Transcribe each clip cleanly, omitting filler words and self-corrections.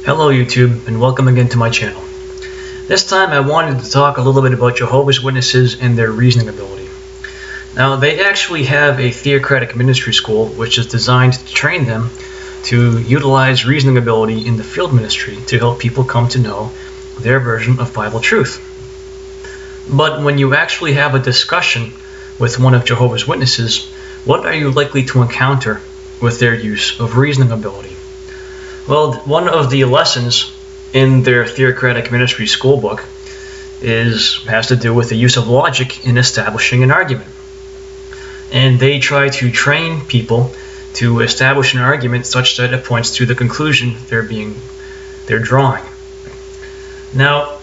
Hello YouTube, and welcome again to my channel. This time I wanted to talk a little bit about Jehovah's Witnesses and their reasoning ability. Now, they actually have a theocratic ministry school which is designed to train them to utilize reasoning ability in the field ministry to help people come to know their version of Bible truth. But when you actually have a discussion with one of Jehovah's Witnesses, what are you likely to encounter with their use of reasoning ability? Well, one of the lessons in their theocratic ministry school book has to do with the use of logic in establishing an argument. And they try to train people to establish an argument such that it points to the conclusion they're drawing. Now,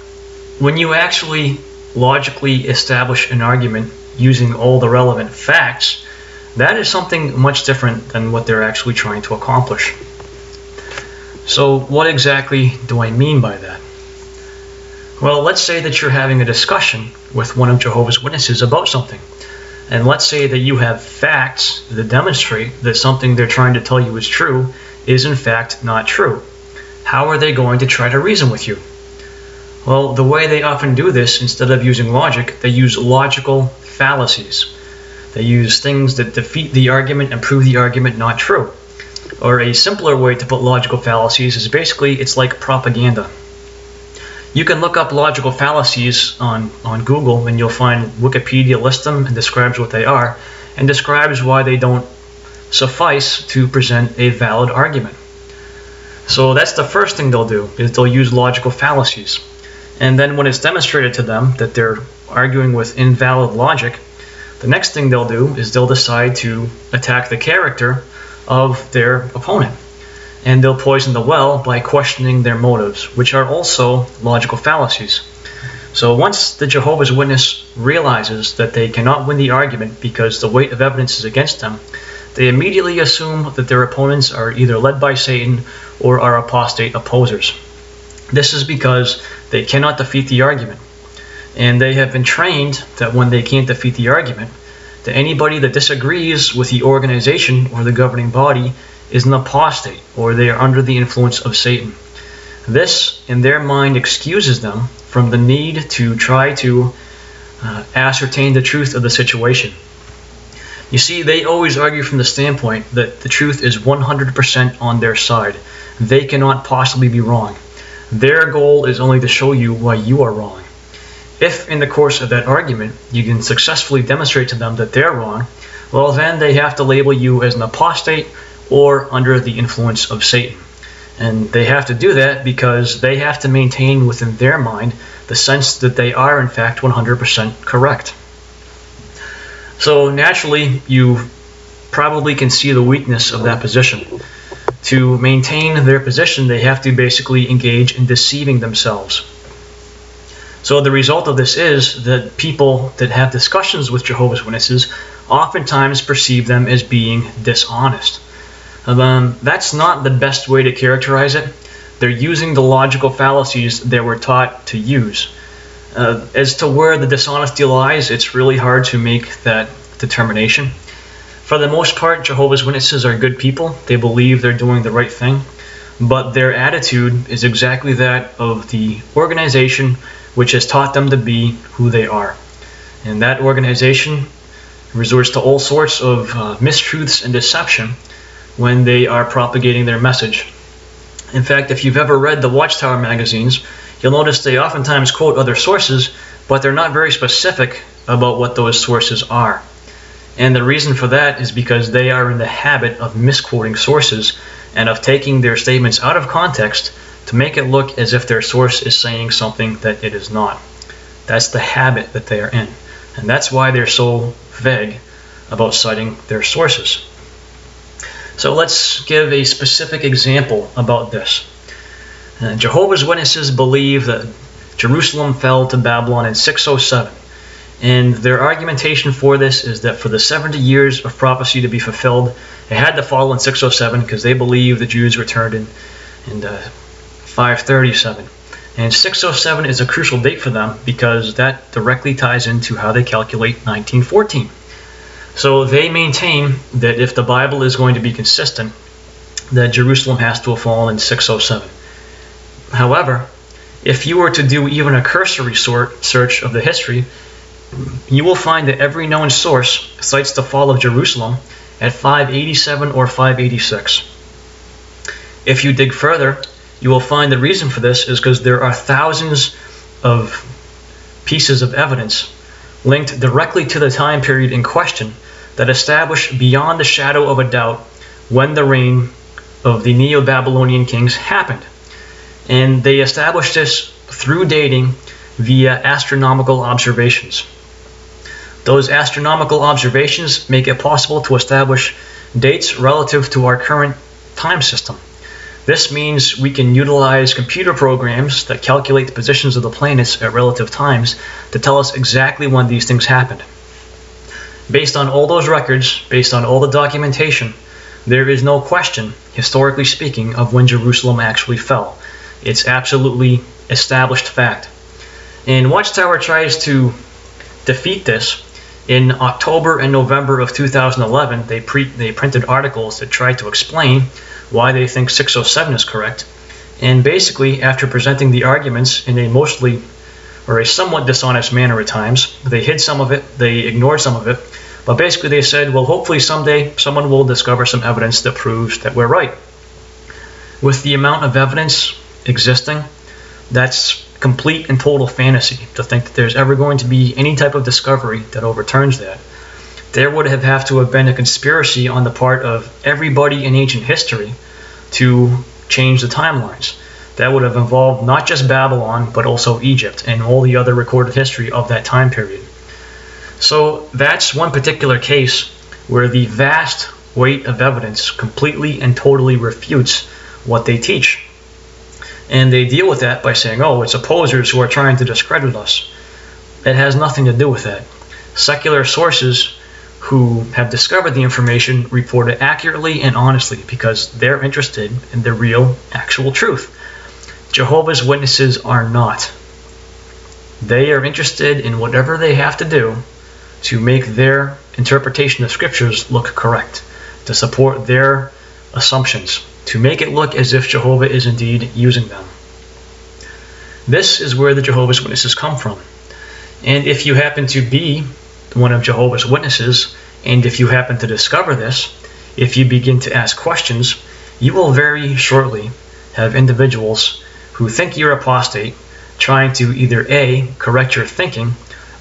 when you actually logically establish an argument using all the relevant facts, that is something much different than what they're actually trying to accomplish. So what exactly do I mean by that? Well, let's say that you're having a discussion with one of Jehovah's Witnesses about something. And let's say that you have facts that demonstrate that something they're trying to tell you is true is in fact not true. How are they going to try to reason with you? Well, the way they often do this, instead of using logic, they use logical fallacies. They use things that defeat the argument and prove the argument not true. Or a simpler way to put logical fallacies is basically it's like propaganda. You can look up logical fallacies on Google and you'll find Wikipedia lists them and describes what they are and describes why they don't suffice to present a valid argument. So that's the first thing they'll do, is they'll use logical fallacies. And then when it's demonstrated to them that they're arguing with invalid logic, the next thing they'll do is they'll decide to attack the character of their opponent. And they'll poison the well by questioning their motives, which are also logical fallacies. So once the Jehovah's Witness realizes that they cannot win the argument because the weight of evidence is against them, they immediately assume that their opponents are either led by Satan or are apostate opposers. This is because they cannot defeat the argument. And they have been trained that when they can't defeat the argument, that anybody that disagrees with the organization or the governing body is an apostate, or they are under the influence of Satan. This, in their mind, excuses them from the need to try to ascertain the truth of the situation. You see, they always argue from the standpoint that the truth is 100% on their side. They cannot possibly be wrong. Their goal is only to show you why you are wrong. If in the course of that argument you can successfully demonstrate to them that they're wrong, well then they have to label you as an apostate or under the influence of Satan. And they have to do that because they have to maintain within their mind the sense that they are in fact 100% correct. So naturally you probably can see the weakness of that position. To maintain their position, they have to basically engage in deceiving themselves. So the result of this is that people that have discussions with Jehovah's Witnesses oftentimes perceive them as being dishonest. That's not the best way to characterize it. They're using the logical fallacies they were taught to use. As to where the dishonesty lies, it's really hard to make that determination. For the most part, Jehovah's Witnesses are good people. They believe they're doing the right thing. But their attitude is exactly that of the organization which has taught them to be who they are. And that organization resorts to all sorts of mistruths and deception when they are propagating their message. In fact, if you've ever read the Watchtower magazines, you'll notice they oftentimes quote other sources, but they're not very specific about what those sources are. And the reason for that is because they are in the habit of misquoting sources and of taking their statements out of context to make it look as if their source is saying something that it is not. That's the habit that they are in. And that's why they're so vague about citing their sources. So let's give a specific example about this. Jehovah's Witnesses believe that Jerusalem fell to Babylon in 607. And their argumentation for this is that for the 70 years of prophecy to be fulfilled, it had to fall in 607 because they believe the Jews returned in 537. And 607 is a crucial date for them because that directly ties into how they calculate 1914. So they maintain that if the Bible is going to be consistent, that Jerusalem has to have fallen in 607. However, if you were to do even a cursory search of the history, you will find that every known source cites the fall of Jerusalem at 587 or 586. If you dig further, you will find the reason for this is because there are thousands of pieces of evidence linked directly to the time period in question that establish beyond the shadow of a doubt when the reign of the Neo-Babylonian kings happened. And they established this through dating via astronomical observations. Those astronomical observations make it possible to establish dates relative to our current time system. This means we can utilize computer programs that calculate the positions of the planets at relative times to tell us exactly when these things happened. Based on all those records, based on all the documentation, there is no question, historically speaking, of when Jerusalem actually fell. It's absolutely established fact. And Watchtower tries to defeat this. In October and November of 2011, they printed articles that tried to explain why they think 607 is correct. And basically, after presenting the arguments in a mostly or a somewhat dishonest manner at times, they hid some of it, they ignored some of it, but basically they said, well, hopefully someday someone will discover some evidence that proves that we're right. With the amount of evidence existing, that's complete and total fantasy to think that there's ever going to be any type of discovery that overturns that. There would have to have been a conspiracy on the part of everybody in ancient history to change the timelines. That would have involved not just Babylon, but also Egypt and all the other recorded history of that time period. So that's one particular case where the vast weight of evidence completely and totally refutes what they teach. And they deal with that by saying, oh, it's opposers who are trying to discredit us. It has nothing to do with that. Secular sources who have discovered the information report it accurately and honestly because they're interested in the real, actual truth. Jehovah's Witnesses are not. They are interested in whatever they have to do to make their interpretation of scriptures look correct, to support their assumptions, to make it look as if Jehovah is indeed using them. This is where the Jehovah's Witnesses come from. And if you happen to be one of Jehovah's Witnesses, and if you happen to discover this, if you begin to ask questions, you will very shortly have individuals who think you're apostate trying to either A, correct your thinking,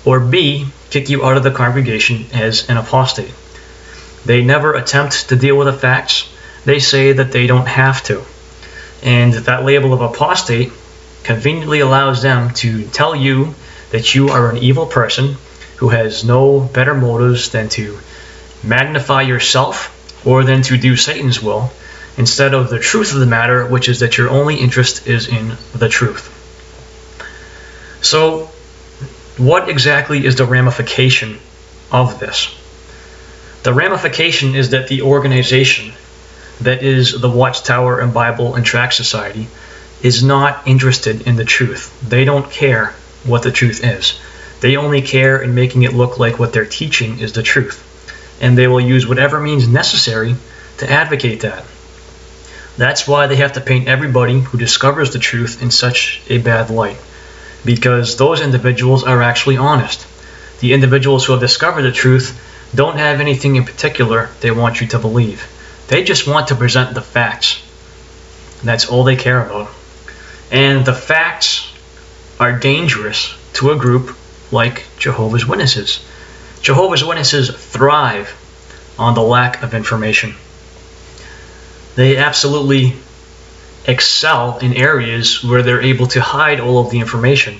or B, kick you out of the congregation as an apostate. They never attempt to deal with the facts. They say that they don't have to. And that label of apostate conveniently allows them to tell you that you are an evil person who has no better motives than to magnify yourself or than to do Satan's will, instead of the truth of the matter, which is that your only interest is in the truth. So, what exactly is the ramification of this? The ramification is that the organization that is the Watchtower and Bible and Tract Society is not interested in the truth. They don't care what the truth is. They only care in making it look like what they're teaching is the truth. And they will use whatever means necessary to advocate that. That's why they have to paint everybody who discovers the truth in such a bad light. Because those individuals are actually honest. The individuals who have discovered the truth don't have anything in particular they want you to believe. They just want to present the facts. That's all they care about. And the facts are dangerous to a group like Jehovah's Witnesses. Jehovah's Witnesses thrive on the lack of information. They absolutely excel in areas where they're able to hide all of the information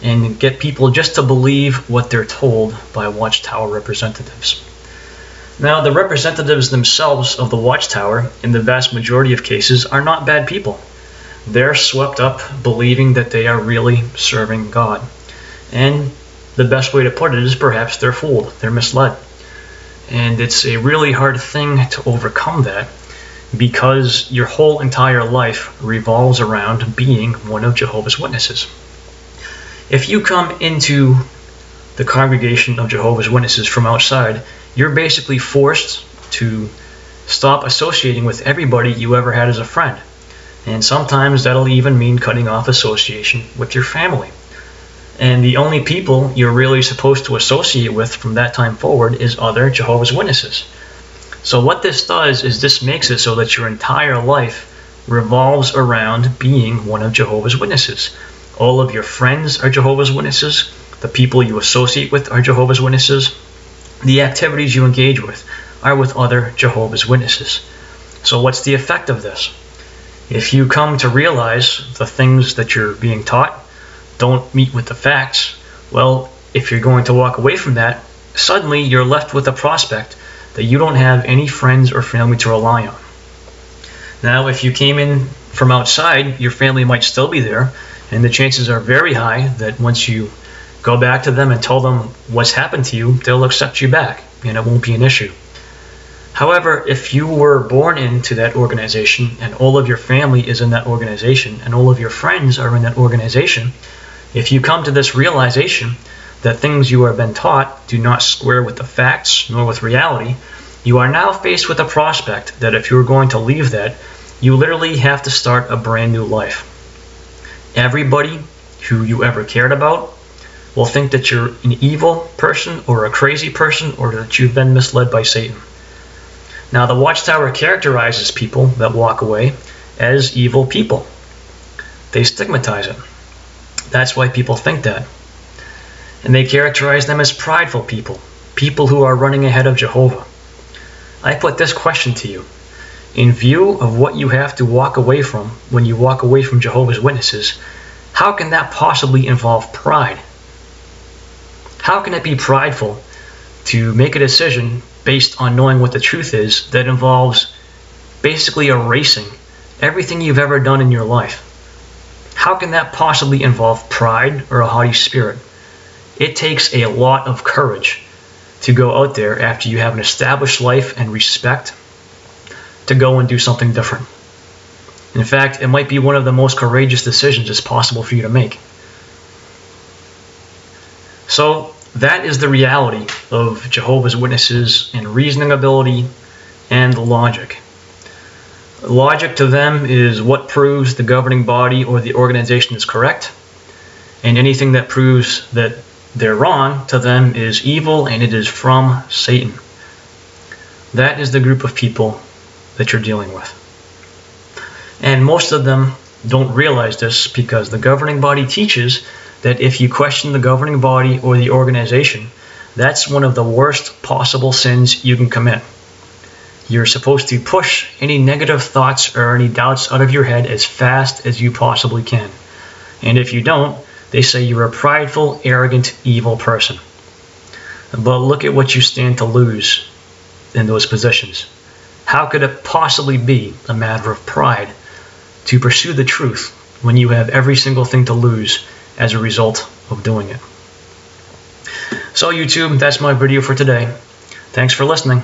and get people just to believe what they're told by Watchtower representatives. Now, the representatives themselves of the Watchtower, in the vast majority of cases, are not bad people. They're swept up believing that they are really serving God. And the best way to put it is perhaps they're fooled, they're misled. And it's a really hard thing to overcome that, because your whole entire life revolves around being one of Jehovah's Witnesses. If you come into the congregation of Jehovah's Witnesses from outside, you're basically forced to stop associating with everybody you ever had as a friend. And sometimes that'll even mean cutting off association with your family. And the only people you're really supposed to associate with from that time forward is other Jehovah's Witnesses. So what this does is this makes it so that your entire life revolves around being one of Jehovah's Witnesses. All of your friends are Jehovah's Witnesses. The people you associate with are Jehovah's Witnesses. The activities you engage with are with other Jehovah's Witnesses. So what's the effect of this? If you come to realize the things that you're being taught don't meet with the facts, well, if you're going to walk away from that, suddenly you're left with a prospect that you don't have any friends or family to rely on. Now, if you came in from outside, your family might still be there, and the chances are very high that once you go back to them and tell them what's happened to you, they'll accept you back, and it won't be an issue. However, if you were born into that organization and all of your family is in that organization and all of your friends are in that organization, if you come to this realization that things you have been taught do not square with the facts nor with reality, you are now faced with a prospect that if you're going to leave that, you literally have to start a brand new life. Everybody who you ever cared about will think that you're an evil person or a crazy person or that you've been misled by Satan. Now, the Watchtower characterizes people that walk away as evil people. They stigmatize it. That's why people think that. And they characterize them as prideful people, people who are running ahead of Jehovah. I put this question to you. In view of what you have to walk away from when you walk away from Jehovah's Witnesses, how can that possibly involve pride? How can it be prideful to make a decision based on knowing what the truth is that involves basically erasing everything you've ever done in your life? How can that possibly involve pride or a haughty spirit? It takes a lot of courage to go out there after you have an established life and respect to go and do something different. In fact, it might be one of the most courageous decisions it's possible for you to make. So that is the reality of Jehovah's Witnesses and reasoning ability and logic. Logic to them is what proves the governing body or the organization is correct, and anything that proves that they're wrong to them is evil and it is from Satan. That is the group of people that you're dealing with. And most of them don't realize this because the governing body teaches that if you question the governing body or the organization, that's one of the worst possible sins you can commit. You're supposed to push any negative thoughts or any doubts out of your head as fast as you possibly can. And if you don't, they say you're a prideful, arrogant, evil person. But look at what you stand to lose in those positions. How could it possibly be a matter of pride to pursue the truth when you have every single thing to lose as a result of doing it? So YouTube, that's my video for today. Thanks for listening.